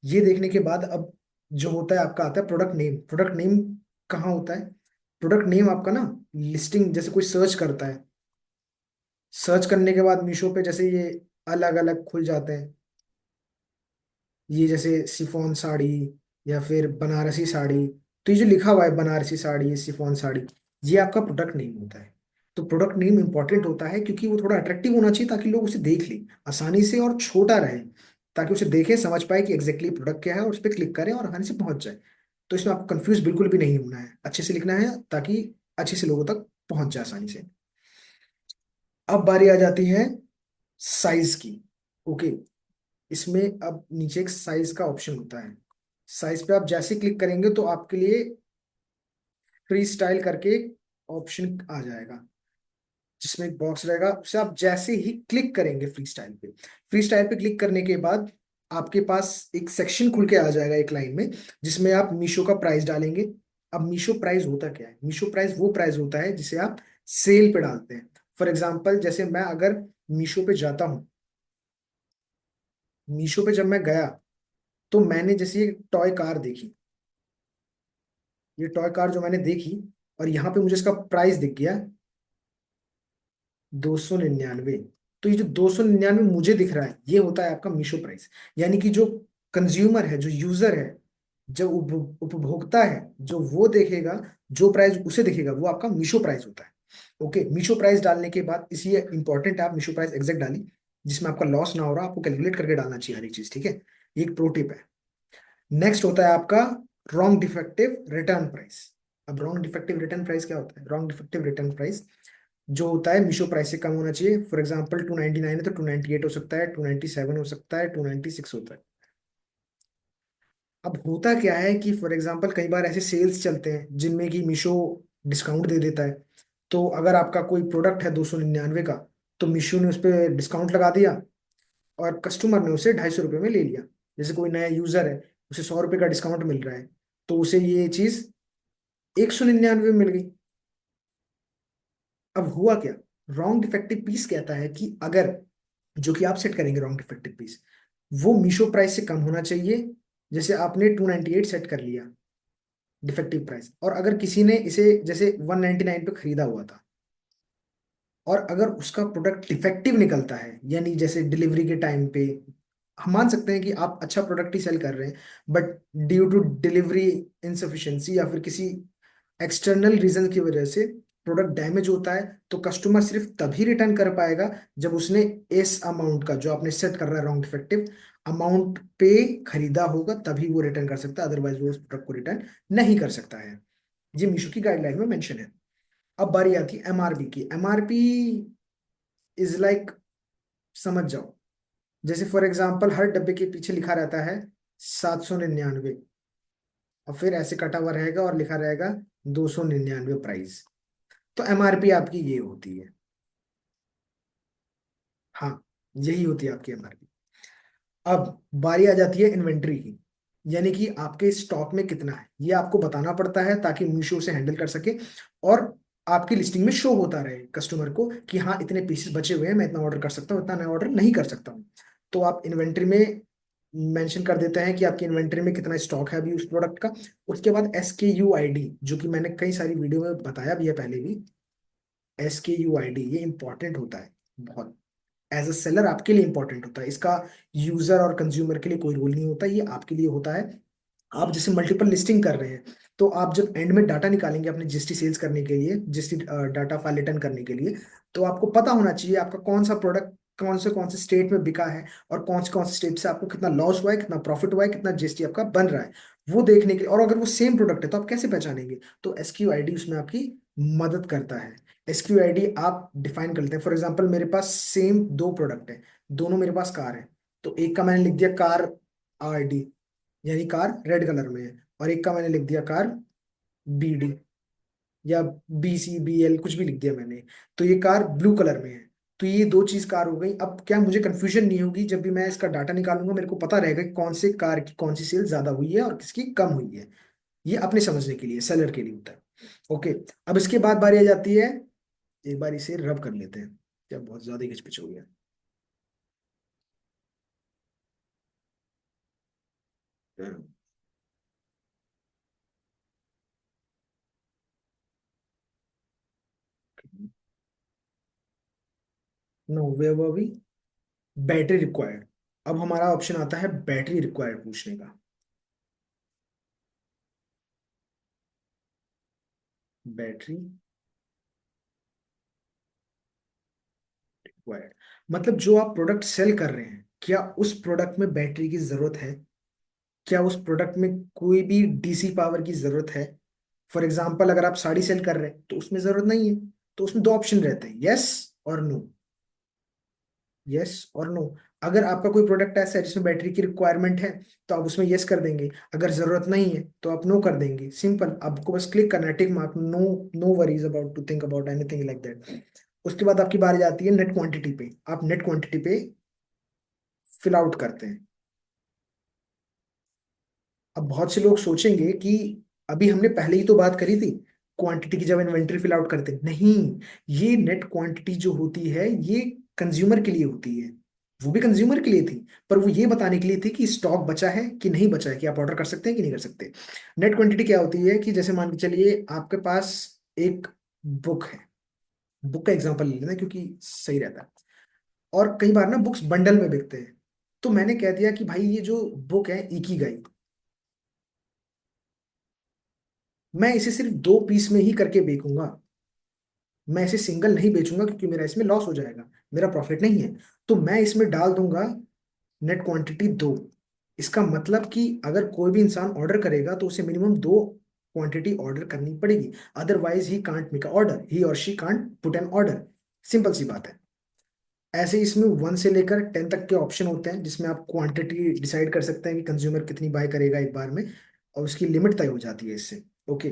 ये देखने के बाद अब जो होता है आपका आता है प्रोडक्ट नेम। प्रोडक्ट नेम कहाँ होता है? प्रोडक्ट नेम आपका ना, लिस्टिंग जैसे कोई सर्च करता है, सर्च करने के बाद मीशो पे जैसे ये अलग अलग खुल जाते हैं, ये जैसे शिफॉन साड़ी या फिर बनारसी साड़ी, तो ये जो लिखा हुआ है बनारसी साड़ी, शिफॉन साड़ी, ये आपका प्रोडक्ट नेम होता है। तो प्रोडक्ट नेम इंपॉर्टेंट होता है क्योंकि वो थोड़ा अट्रैक्टिव होना चाहिए ताकि लोग उसे देख लें आसानी से, और छोटा रहे ताकि उसे देखें, समझ पाए कि एग्जैक्टली प्रोडक्ट क्या है और उस पर क्लिक करें और आसानी से पहुंच जाए। तो इसमें आपको कंफ्यूज बिल्कुल भी नहीं होना है, अच्छे से लिखना है ताकि अच्छे से लोगों तक पहुंच जाए आसानी से। अब बारी आ जाती है साइज की। ओके, इसमें अब नीचे एक साइज का ऑप्शन होता है। साइज पे आप जैसे क्लिक करेंगे तो आपके लिए फ्री स्टाइल करके एक ऑप्शन आ जाएगा, जिसमें एक बॉक्स रहेगा, उसे आप जैसे ही क्लिक करेंगे फ्री स्टाइल पे, फ्री स्टाइल पे क्लिक करने के बाद आपके पास एक सेक्शन खुल के आ जाएगा एक लाइन में, जिसमें आप मीशो का प्राइस डालेंगे। अब मीशो प्राइस होता क्या है? मीशो प्राइस वो प्राइस होता है जिसे आप सेल पे डालते हैं। फॉर एग्जाम्पल, जैसे मैं अगर मीशो पे जाता हूँ, मीशो पे जब मैं गया तो मैंने जैसे ये टॉय कार देखी, ये टॉय कार जो मैंने देखी, और यहाँ पे मुझे इसका प्राइस दिख गया 299। तो ये जो 299 मुझे दिख रहा है, ये होता है आपका मीशो प्राइस। यानी कि जो कंज्यूमर है, जो यूजर है, जो उपभोक्ता है, जो वो देखेगा, जो प्राइस उसे दिखेगा वो आपका मीशो प्राइस होता है। ओके, मीशो प्राइस डालने के बाद इसलिए इंपॉर्टेंट है आप मीशो प्राइस एग्जैक्ट डाली, जिसमें आपका लॉस ना हो रहा, आपको कैलकुलेट करके डालना चाहिए हर एक चीज, ठीक है? ये एक प्रो टिप है। नेक्स्ट होता है आपका रॉन्ग डिफेक्टिव रिटर्न प्राइस। अब रॉन्ग डिफेक्टिव रिटर्न प्राइस क्या होता है? रॉन्ग डिफेक्टिव रिटर्न प्राइस जो होता है मीशो प्राइस से कम होना चाहिए। फॉर एग्जांपल 299 है तो 298 हो सकता है, 297 हो सकता है, 296 होता है। अब होता क्या है कि फॉर एग्जांपल कई बार ऐसे सेल्स चलते हैं जिनमें कि मीशो डिस्काउंट दे देता है। तो अगर आपका कोई प्रोडक्ट है 299 का, तो मीशो ने उस पर डिस्काउंट लगा दिया और कस्टमर ने उसे 250 रुपये में ले लिया। जैसे कोई नया यूजर है, उसे 100 रुपये का डिस्काउंट मिल रहा है, तो उसे ये चीज 199 में मिल गई। अब हुआ क्या? रॉन्ग डिफेक्टिव पीस कहता है कि अगर, जो कि आप सेट करेंगे रॉन्ग डिफेक्टिव पीस, वो मीशो प्राइस से कम होना चाहिए। जैसे आपने 298 सेट कर लिया डिफेक्टिव प्राइस, और अगर किसी ने इसे जैसे 199 पे खरीदा हुआ था, और अगर उसका प्रोडक्ट डिफेक्टिव निकलता है, यानी जैसे डिलीवरी के टाइम पे, हम मान सकते हैं कि आप अच्छा प्रोडक्ट ही सेल कर रहे हैं, but due to delivery insufficiency या फिर किसी एक्सटर्नल रीजन की वजह से प्रोडक्ट डैमेज होता है, तो कस्टमर सिर्फ तभी रिटर्न कर पाएगा जब उसने इस अमाउंट का, जो आपने सेट कर रहा है रॉन्ग डिफेक्टिव अमाउंट पे खरीदा होगा, तभी वो रिटर्न कर सकता है, अदरवाइज वो उस प्रोडक्ट को रिटर्न नहीं कर सकता है। ये मीशो की गाइडलाइन में मेंशन है। अब बारी आती है एमआरपी की। एमआरपी इज लाइक, समझ जाओ, जैसे फॉर एग्जांपल हर डब्बे के पीछे लिखा रहता है 799, और फिर ऐसे कटा हुआ रहेगा और लिखा रहेगा 299 प्राइस। तो एमआरपी आपकी ये होती है। हाँ, यही होती है आपकी एमआरपी। अब बारी आ जाती है इन्वेंट्री की, यानी कि आपके स्टॉक में कितना है ये आपको बताना पड़ता है ताकि मीशो से हैंडल कर सके, और आपकी लिस्टिंग में शो होता रहे कस्टमर को कि हाँ इतने पीसेस बचे हुए हैं, मैं इतना ऑर्डर कर सकता हूँ, इतना मैं ऑर्डर नहीं कर सकता हूँ। तो आप इन्वेंट्री में मेंशन कर देते हैं कि आपकी इन्वेंट्री में कितना स्टॉक है अभी उस प्रोडक्ट का। उसके बाद SKU ID, जो कि मैंने कई सारी वीडियो में बताया भी है पहले भी, SKU ID ये इंपॉर्टेंट होता है बहुत। एज अ सेलर आपके लिए इंपॉर्टेंट होता है, इसका यूजर और कंज्यूमर के लिए कोई रोल नहीं होता, ये आपके लिए होता है। आप जैसे मल्टीपल लिस्टिंग कर रहे हैं, तो आप जब एंड में डाटा निकालेंगे अपने जीएसटी सेल्स करने के लिए, जीएसटी डाटा फाइल रिटर्न करने के लिए, तो आपको पता होना चाहिए आपका कौन सा प्रोडक्ट कौन से स्टेट में बिका है, और कौन से स्टेट से आपको कितना लॉस हुआ है, कितना प्रॉफिट हुआ है, कितना जीएसटी आपका बन रहा है, वो देखने के लिए। और अगर वो सेम प्रोडक्ट है तो आप कैसे पहचानेंगे? तो SQID उसमें आपकी मदद करता है। SQID आप डिफाइन कर लेते हैं। फॉर एग्जाम्पल मेरे पास सेम दो प्रोडक्ट है, दोनों मेरे पास कार है, तो एक का मैंने लिख दिया कार RD, यानी कार रेड कलर में है, और एक का मैंने लिख दिया कार BD या BCBL, कुछ भी लिख दिया मैंने, तो ये कार ब्लू कलर में है। तो ये दो चीज कार हो गई। अब क्या मुझे कंफ्यूजन नहीं होगी, जब भी मैं इसका डाटा निकालूंगा मेरे को पता रहेगा कि कौन से कार की कौन सी सेल ज्यादा हुई है और किसकी कम हुई है। ये अपने समझने के लिए, सेलर के लिए होता है। ओके, अब इसके बाद बारी आ जाती है, एक बार इसे रब कर लेते हैं, क्या बहुत ज्यादा खिचपिच हो गया। नो वे वो भी बैटरी रिक्वायर्ड। अब हमारा ऑप्शन आता है बैटरी रिक्वायर्ड पूछने का। बैटरी रिक्वायर्ड मतलब जो आप प्रोडक्ट सेल कर रहे हैं, क्या उस प्रोडक्ट में बैटरी की जरूरत है? क्या उस प्रोडक्ट में कोई भी डीसी पावर की जरूरत है? फॉर एग्जाम्पल अगर आप साड़ी सेल कर रहे हैं तो उसमें जरूरत नहीं है। तो उसमें दो ऑप्शन रहते हैं, यस और नो। यस और नो। अगर आपका कोई प्रोडक्ट ऐसा है जिसमें बैटरी की रिक्वायरमेंट है तो आप उसमें यस कर देंगे, अगर जरूरत नहीं है तो आप नो कर देंगे। सिंपल, आपको बस क्लिक करना है tick mark, no. No worries about to think about anything like that. उसके बाद आपकी बारी आती है नेट क्वांटिटी पे। आप नेट क्वांटिटी पे फिल आउट करते हैं। अब बहुत से लोग सोचेंगे कि अभी हमने पहले ही तो बात करी थी क्वांटिटी की, जब इन्वेंट्री फिल आउट करते हैं। नहीं, ये नेट क्वांटिटी जो होती है ये कंज्यूमर के लिए होती है। वो भी कंज्यूमर के लिए थी, पर वो ये बताने के लिए थी कि स्टॉक बचा है कि नहीं बचा है, कि आप ऑर्डर कर सकते हैं कि नहीं कर सकते। नेट क्वांटिटी क्या होती है कि जैसे मान के चलिए आपके पास एक बुक है। बुक का एग्जांपल ले लेना क्योंकि सही रहता है। और कई बार ना बुक्स बंडल में बिकते हैं। तो मैंने कह दिया कि भाई ये जो बुक है इकिगाई, मैं इसे सिर्फ दो पीस में ही करके बेचूंगा। मैं इसे सिंगल नहीं बेचूंगा क्योंकि मेरा इसमें लॉस हो जाएगा, मेरा प्रॉफिट नहीं है। तो मैं इसमें डाल दूंगा नेट क्वांटिटी दो। इसका मतलब कि अगर कोई भी इंसान ऑर्डर करेगा तो उसे मिनिमम दो क्वांटिटी ऑर्डर करनी पड़ेगी, otherwise he can't make a order, he or she can't put an order. Simple सी बात है। ऐसे ही इसमें 1 से लेकर 10 तक के ऑप्शन होते हैं जिसमें आप क्वांटिटी डिसाइड कर सकते हैं कि कंज्यूमर कितनी बाय करेगा एक बार में, और उसकी लिमिट तय हो जाती है इससे। ओके।